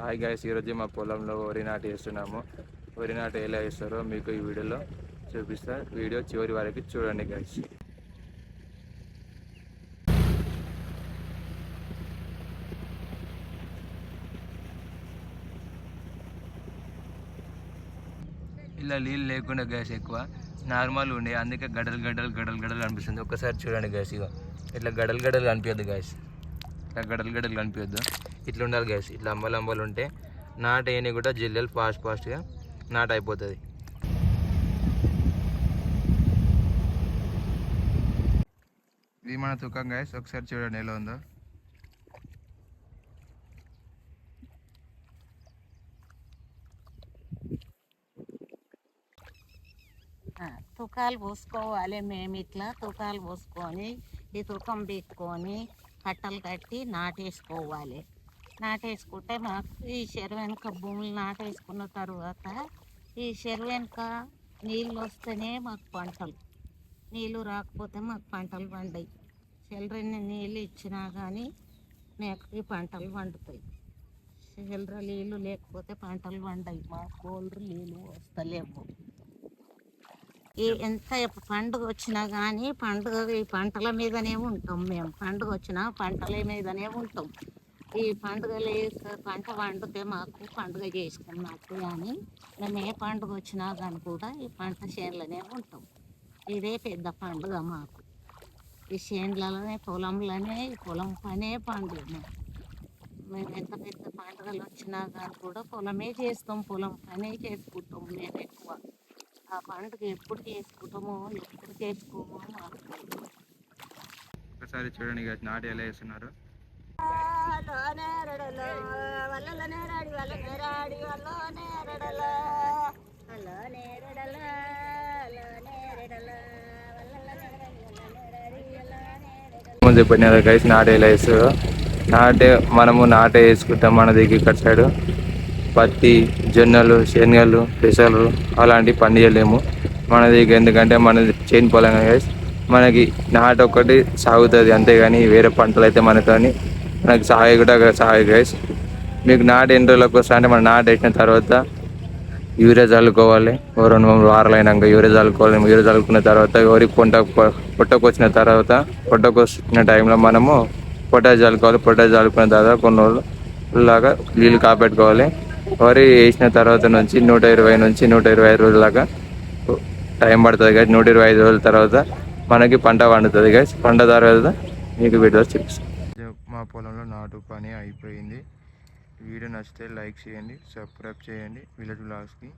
Hi guys, ఈరోజు మా పొలంలో వరి నాటు వేస్తున్నాము. వరి నాటు ఎలా వేస్తారో మీకు ఈ వీడియోలో చూపిస్తా. వీడియో చివరి వరకు చూడండి గైస్. ఇలా నీళ్ళు లేకుండా గ్యాస్ ఎక్కువ నార్మల్ ఉండే, అందుకే గడలు గడలు గడలు గడలు కనిపిస్తుంది. ఒక్కసారి చూడండి గ్యాస్, ఇక ఇట్లా గడలు గడలు కనిపించద్దు గ్యాస్, ఇట్లా గడలు గడలు కనిపించద్దు. ఇట్లా ఉండాలి గ్యాస్. ఇట్లా అంబలు ఉంటే నాటు అయినా కూడా జిల్లెలు ఫాస్ట్గా నాటు అయిపోతుంది. ఇది మన తుకం గ్యాస్, ఒకసారి చూడండి ఎలా ఉందో. తుకాలు పోసుకోవాలి. మేము ఇట్లా తుకాలు పోసుకొని ఈ తుకం పీక్కొని కట్టలు కట్టి నాటేసుకోవాలి. నాటేసుకుంటే మాకు ఈ చెరువు వెనుక భూములు నాటేసుకున్న తర్వాత ఈ చెరువు వెనుక నీళ్ళు వస్తేనే మాకు పంటలు, నీళ్ళు రాకపోతే మాకు పంటలు పండాయి. చిల్లరని నీళ్ళు ఇచ్చినా కానీ మాకు ఈ పంటలు పండుతాయి. చిల్లర నీళ్ళు లేకపోతే పంటలు పండాయి. మాకు కోళ్ళు నీళ్ళు వస్తలేవు. ఎంత పండుగ వచ్చినా కానీ ఈ పంటల మీదనే ఉంటాం. మేము పండుగ వచ్చినా పంటల మీదనే ఉంటాం. ఈ పండుగలు పంట పండితే మాకు పండుగ చేసుకున్నట్టు. కానీ మేము ఏ పండుగ వచ్చినా కానీ కూడా ఈ పంట చేనులోనే ఉంటాం. ఇదే పెద్ద పండుగ మాకు. ఈ చేనులలోనే పొలంలోనే ఈ పొలం పనే పండుగ మాకు. మేము ఎంత పెద్ద పండుగలు వచ్చినా కానీ కూడా పొలమే చేస్తాం, పొలం పనే చేసుకుంటాం మేము ఎక్కువ. ఆ పండుగ ఎప్పుడు చేసుకుంటామో ఎప్పుడు చేసుకోమో మాకు తెలియదు. ఒకసారి చూడండి గాయస్, నాటు ఎలా వేస్తున్నారు. ముందు చెప్పినారు గైస్ నాటు ఎలా వేస్తారో. మనము నాటే వేసుకుంటాం. మన దగ్గర ఇక్కడ సైడు పత్తి, జొన్నలు, శనగలు, పెసలు అలాంటివి పండియలేము మన దగ్గర. ఎందుకంటే మనది చేను పొలం గైస్. మనకి నాటు ఒక్కటి సాగుతుంది అంతేగాని వేరే పంటలు అయితే మనకు సాగు గైస్. మీకు నాటు ఎన్ని రోజులకు వస్తా అంటే, మన నాటు వేసిన తర్వాత యూరియా చల్లుకోవాలి. 2-3 వారాలు అయినాక యూరియా చల్లుకోవాలి. యూరియా చల్లుకున్న తర్వాత వరి పొట్టకు వచ్చిన టైంలో మనము పొటాష్ చల్లుకోవాలి. పొటాష్ చల్లుకున్న తర్వాత కొన్ని రోజులు లాగా నీళ్ళు కాపెట్టుకోవాలి. వరి వేసిన తర్వాత నుంచి 120 నుంచి 125 రోజుల దాకా టైం పడుతుంది గైస్. 125 రోజుల తర్వాత మనకి పంట పండుతుంది గైస్. పంట తర్వాత మీకు వీడియోస్ చూపిస్తాను. మా పొలంలో నాటు పని అయిపోయింది. వీడియో నచ్చితే లైక్ చేయండి, సబ్స్క్రైబ్ చేయండి విలేజ్ వ్లాగ్స్కి.